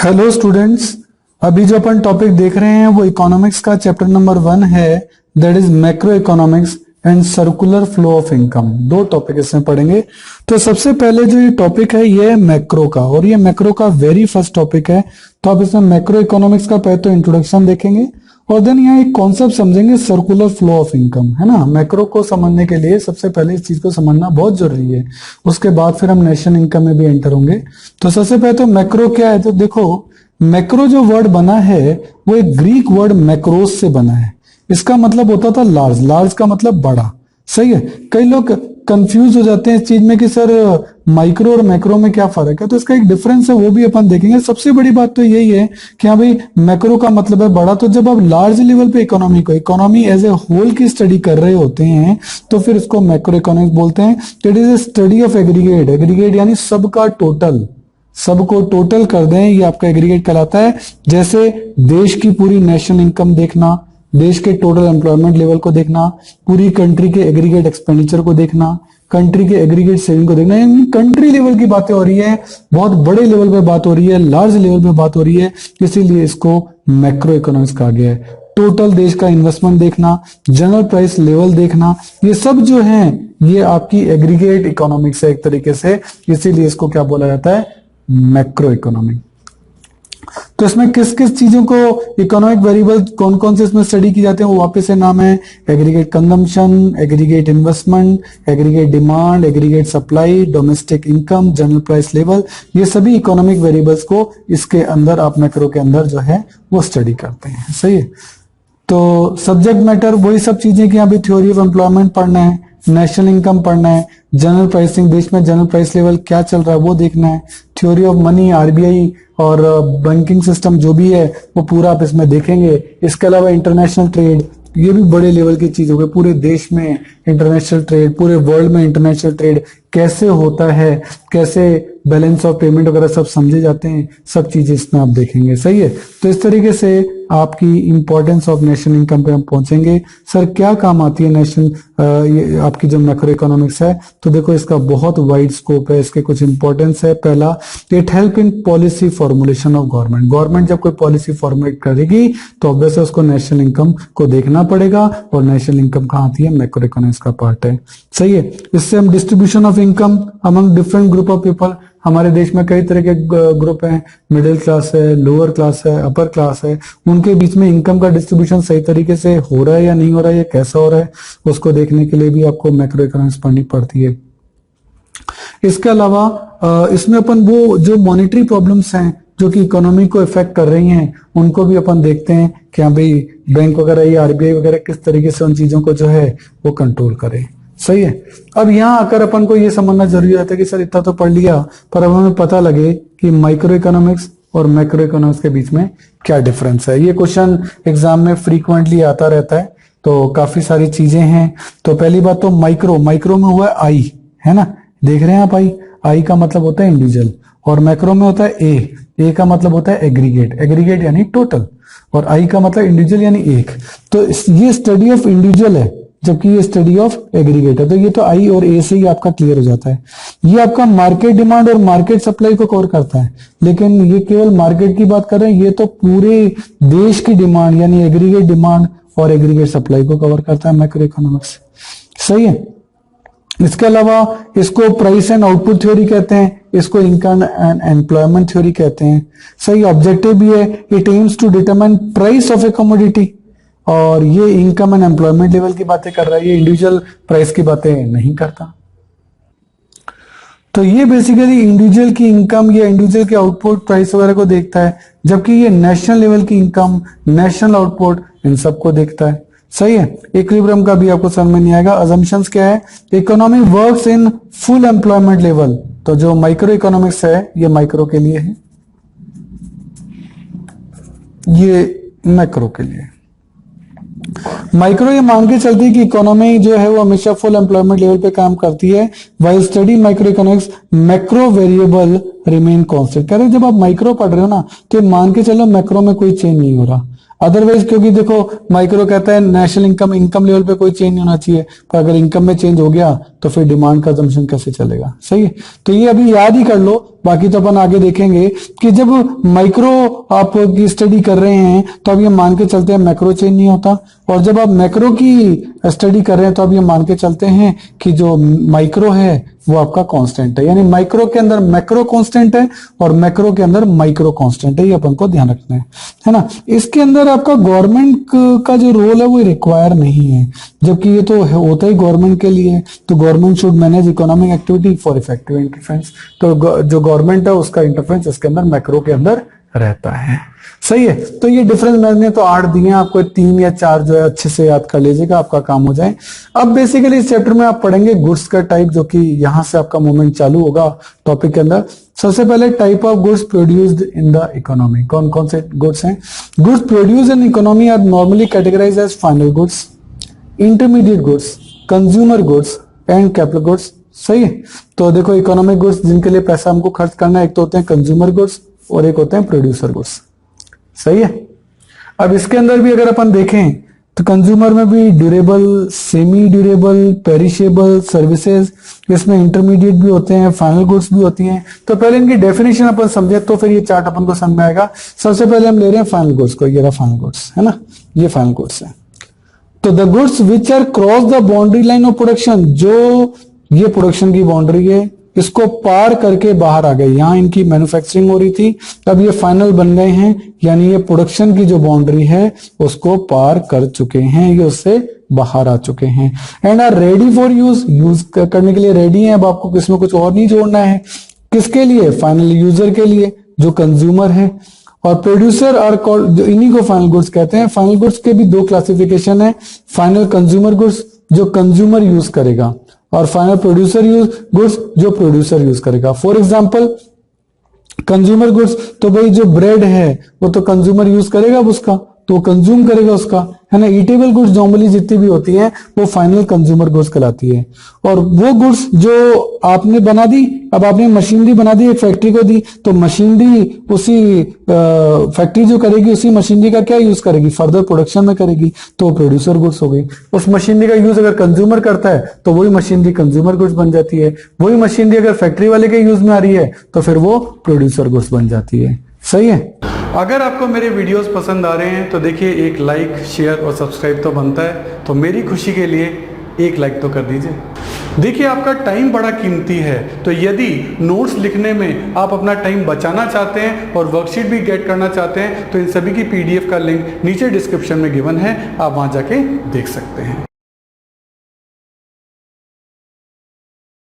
Hello students. अभी जो अपन topic देख रहे हैं वो इकोनॉमिक्स का चैप्टर नंबर 1 है, that is macro economics and circular flow of income. दो टॉपिक इसमें पढ़ेंगे। तो सबसे पहले जो ये टॉपिक है ये है मैक्रो का, और ये मैक्रो का वेरी फर्स्ट टॉपिक है। तो आप इसमें मैक्रो इकोनॉमिक्स का पहले तो इंट्रोडक्शन देखेंगे और देन यहाँ एक कॉन्सेप्ट समझेंगे, सर्कुलर फ्लो ऑफ इनकम, है ना। मैक्रो को समझने के लिए सबसे पहले इस चीज को समझना बहुत जरूरी है, उसके बाद फिर हम नेशनल इनकम में भी एंटर होंगे। तो सबसे पहले तो मैक्रो क्या है, तो देखो मैक्रो जो वर्ड बना है वो एक ग्रीक वर्ड मैक्रोस से बना है। इसका मतलब होता था लार्ज, लार्ज का मतलब बड़ा। सही है। कई लोग कंफ्यूज हो जाते हैं इस चीज में कि सर माइक्रो और मैक्रो में क्या फर्क है, तो इसका एक डिफरेंस है, वो भी अपन देखेंगे। सबसे बड़ी बात तो यही है कि हाँ भाई मैक्रो का मतलब है बड़ा। तो जब आप लार्ज लेवल पे इकोनॉमी एज ए होल की स्टडी कर रहे होते हैं तो फिर इसको मैक्रो इकोनॉमिक्स बोलते हैं। It is a study of aggregate, aggregate यानी सबका टोटल, सबको टोटल कर दें, ये आपका एग्रीगेट कहलाता है। जैसे देश की पूरी नेशनल इनकम देखना, देश के टोटल एम्प्लॉयमेंट लेवल को देखना, पूरी कंट्री के एग्रीगेट एक्सपेंडिचर को देखना, कंट्री के एग्रीगेट सेविंग को देखना, यानी कंट्री लेवल की बातें हो रही है, बहुत बड़े लेवल पे बात हो रही है, लार्ज लेवल पे बात हो रही है, इसीलिए इसको मैक्रो इकोनॉमिक्स कहा गया है। टोटल देश का इन्वेस्टमेंट देखना, जनरल प्राइस लेवल देखना, ये सब जो है ये आपकी एग्रीगेट इकोनॉमिक्स है एक तरीके से, इसीलिए इसको क्या बोला जाता है, मैक्रो इकोनॉमिक। तो इसमें किस किस चीजों को, इकोनॉमिक वेरिएबल कौन कौन से इसमें स्टडी की जाते हैं वो वापस से नाम है, aggregate consumption, aggregate investment, aggregate demand, aggregate supply, domestic income, general price level. ये सभी इकोनॉमिक वेरिएबल्स को इसके अंदर आप मैक्रो के अंदर जो है वो स्टडी करते हैं। सही है। तो सब्जेक्ट मैटर वही सब चीजें कि अभी थ्योरी ऑफ एम्प्लॉयमेंट पढ़ना है, नेशनल इनकम पढ़ना है, जनरल प्राइसिंग, देश में जनरल प्राइस लेवल क्या चल रहा है वो देखना है, थ्योरी ऑफ मनी, आरबीआई और बैंकिंग सिस्टम जो भी है वो पूरा आप इसमें देखेंगे। इसके अलावा इंटरनेशनल ट्रेड, ये भी बड़े लेवल की चीज हो गई। पूरे देश में इंटरनेशनल ट्रेड, पूरे वर्ल्ड में इंटरनेशनल ट्रेड कैसे होता है, कैसे बैलेंस ऑफ पेमेंट वगैरह सब समझे जाते हैं, सब चीजें इसमें आप देखेंगे। सही है। तो इस तरीके से आपकी इंपॉर्टेंस ऑफ नेशनल इनकम पे हम पहुंचेंगे। सर क्या काम आती है नेशनल, आपकी जो मैक्रो इकोनॉमिक्स है, तो देखो इसका बहुत वाइड स्कोप है, इसके कुछ इंपॉर्टेंस है। पहला, it help in policy formulation of government. Government जब कोई पॉलिसी फॉर्मुलेट करेगी तो ऑब्वियसली उसको नेशनल इनकम को देखना पड़ेगा, और नेशनल इनकम कहाँ आती है, मैक्रो इकोनॉमिक्स का पार्ट है। सही है। इससे हम distribution of income among different group of people, हमारे देश में कई तरह के ग्रुप हैं, मिडिल क्लास है, लोअर क्लास है, अपर क्लास है, उनके बीच में इनकम का डिस्ट्रीब्यूशन सही तरीके से हो रहा है या नहीं हो रहा है, या कैसा हो रहा है, उसको देखने के लिए भी आपको मैक्रो इकोनॉमिक्स पढ़नी पड़ती है। इसके अलावा इसमें अपन वो जो मॉनेटरी प्रॉब्लम्स हैं जो कि इकोनॉमी को इफेक्ट कर रही हैं उनको भी अपन देखते हैं कि हाँ भाई बैंक वगैरह या आरबीआई वगैरह किस तरीके से उन चीजों को जो है वो कंट्रोल करे। सही है। अब यहाँ आकर अपन को ये समझना जरूरी होता है कि सर इतना तो पढ़ लिया, पर अब हमें पता लगे कि माइक्रो इकोनॉमिक्स और मैक्रो इकोनॉमिक्स के बीच में क्या डिफरेंस है। ये क्वेश्चन एग्जाम में फ्रीक्वेंटली आता रहता है, तो काफी सारी चीजें हैं। तो पहली बात तो माइक्रो, माइक्रो में हुआ है आई, है ना, देख रहे हैं आप आई, आई का मतलब होता है इंडिविजुअल, और मैक्रो में होता है ए का मतलब होता है एग्रीगेट, एग्रीगेट यानी टोटल, और आई का मतलब इंडिविजुअल यानी एक। तो ये स्टडी ऑफ इंडिविजुअल है जबकि ये स्टडी ऑफ एग्रीगेट है। तो ये तो आई और ए से ही आपका क्लियर हो जाता है। ये आपका मार्केट डिमांड और मार्केट सप्लाई को कवर करता है, लेकिन ये केवल मार्केट की बात कर रहे हैं, ये तो पूरे देश की डिमांड यानी एग्रीगेट डिमांड और एग्रीगेट सप्लाई को कवर करता है मैक्रो इकोनॉमिक्स। सही है। इसके अलावा इसको प्राइस एंड आउटपुट थ्योरी कहते हैं, इसको इनकम एंड एम्प्लॉयमेंट थ्योरी कहते हैं। सही। ऑब्जेक्टिव भी है, it aims to determine price of a commodity, और ये इनकम एंड एम्प्लॉयमेंट लेवल की बातें कर रहा है, ये इंडिविजुअल प्राइस की बातें नहीं करता। तो ये बेसिकली इंडिविजुअल की इनकम या इंडिविजुअल के आउटपुट प्राइस वगैरह को देखता है, जबकि ये नेशनल लेवल की इनकम, नेशनल आउटपुट, इन सबको देखता है। सही है। इक्विलिब्रियम का भी आपको समझ में नहीं आएगा। अजम्पशंस क्या है, economy works in full employment level. तो जो माइक्रो इकोनॉमिक्स है ये माइक्रो के लिए है, ये मैक्रो के लिए। माइक्रो ये मान के चलती है कि इकोनॉमी जो है वो हमेशा फुल एम्प्लॉयमेंट लेवल पे काम करती है, while study micro economics macro variable remain constant. कह रहे जब आप माइक्रो पढ़ रहे हो ना तो मान के चलो मैक्रो में कोई चेंज नहीं हो रहा। अदरवाइज क्योंकि देखो माइक्रो कहता है नेशनल इनकम लेवल पे कोई चेंज नहीं होना चाहिए, पर अगर इनकम में चेंज हो गया तो फिर डिमांड का असम्पशन कैसे चलेगा। सही है। तो ये अभी याद ही कर लो, बाकी तो अपन आगे देखेंगे कि जब माइक्रो आप की स्टडी कर रहे हैं तो अब ये मान के चलते हैं मैक्रो चेंज नहीं होता, और जब आप मैक्रो की स्टडी कर रहे हैं तो अब ये मान के चलते हैं कि जो माइक्रो है वो आपका कांस्टेंट है, यानी माइक्रो के अंदर मैक्रो कांस्टेंट है और मैक्रो के अंदर माइक्रो कांस्टेंट है, ये अपन को ध्यान रखना है ना। इसके अंदर आपका गवर्नमेंट का जो रोल है वो रिक्वायर नहीं है, जबकि ये तो होता ही गवर्नमेंट के लिए, तो government should manage economic activity for effective interference, तो जो गवर्नमेंट है उसका इंटरफेरेंस इसके अंदर मैक्रो के अंदर रहता है। सही है, तो ये डिफरेंस मैंने तो 8 दिए हैं, आपको 3 या 4 जो है अच्छे से याद कर लीजिएगा, आपका काम हो जाए। अब बेसिकली इस चैप्टर में आप पढ़ेंगे गुड्स का टाइप, जो कि यहां से आपका मूवमेंट चालू होगा टॉपिक के अंदर। सबसे पहले type of goods produced in the economy, कौन कौन से गुड्स हैं? Goods produced in economy are normally categorized as final goods, intermediate goods, consumer goods and capital goods. सही है, तो देखो इकोनॉमिक गुड्स जिनके लिए पैसा हमको खर्च करना है, एक तो होते हैं कंज्यूमर गुड्स और एक होते हैं प्रोड्यूसर गुड्स। सही है, अब इसके अंदर भी अगर अपन देखें तो कंज्यूमर में भी durable, semi durable, perishable, services, इसमें इंटरमीडिएट भी होते हैं, फाइनल गुड्स भी होती हैं। तो पहले इनकी डेफिनेशन अपन समझे तो फिर ये चार्ट अपन को समझ में आएगा। सबसे पहले हम ले रहे हैं फाइनल गुड्स को, ये रहा फाइनल गुड्स, है ना, ये फाइनल गुड्स है। तो the goods which are cross the boundary line of production, जो ये प्रोडक्शन की बाउंड्री है इसको पार करके बाहर आ गए, यहां इनकी मैन्युफैक्चरिंग हो रही थी, अब ये फाइनल बन गए हैं, यानी ये प्रोडक्शन की जो बाउंड्री है उसको पार कर चुके हैं, ये उससे बाहर आ चुके हैं। And are ready for use करने के लिए रेडी हैं। अब आपको इसमें कुछ और नहीं जोड़ना है, किसके लिए? फाइनल यूजर के लिए, जो कंज्यूमर है। और प्रोड्यूसर आर कॉल्ड, इन्हीं को फाइनल गुड्स कहते हैं। फाइनल गुड्स के भी 2 क्लासिफिकेशन है, फाइनल कंज्यूमर गुड्स जो कंज्यूमर यूज करेगा, और फाइनल प्रोड्यूसर गुड्स जो प्रोड्यूसर यूज करेगा। फॉर एग्जांपल कंज्यूमर गुड्स, तो भाई जो ब्रेड है वो तो कंज्यूमर यूज करेगा उसका, तो कंज्यूम करेगा उसका, है ना। ईटेबल गुड्स नॉर्मली जितनी भी होती हैं वो फाइनल कंज्यूमर गुड्स कहलाती है। और वो गुड्स जो आपने बना दी, अब आपने मशीनरी बना दी, एक फैक्ट्री को दी, तो मशीनरी उसी फैक्ट्री जो करेगी उसी मशीनरी का क्या यूज करेगी? फर्दर प्रोडक्शन में करेगी, तो प्रोड्यूसर गुड्स हो गई। उस मशीनरी का यूज अगर कंज्यूमर करता है तो वही मशीनरी कंज्यूमर गुड्स बन जाती है। वही मशीनरी अगर फैक्ट्री वाले के यूज में आ रही है तो फिर वो प्रोड्यूसर गुड्स बन जाती है। सही है, अगर आपको मेरे वीडियोस पसंद आ रहे हैं तो देखिए एक लाइक, शेयर और सब्सक्राइब तो बनता है, तो मेरी खुशी के लिए एक लाइक तो कर दीजिए। देखिए आपका टाइम बड़ा कीमती है, तो यदि नोट्स लिखने में आप अपना टाइम बचाना चाहते हैं और वर्कशीट भी गेट करना चाहते हैं तो इन सभी की PDF का लिंक नीचे डिस्क्रिप्शन में गिवन है, आप वहां जाके देख सकते हैं।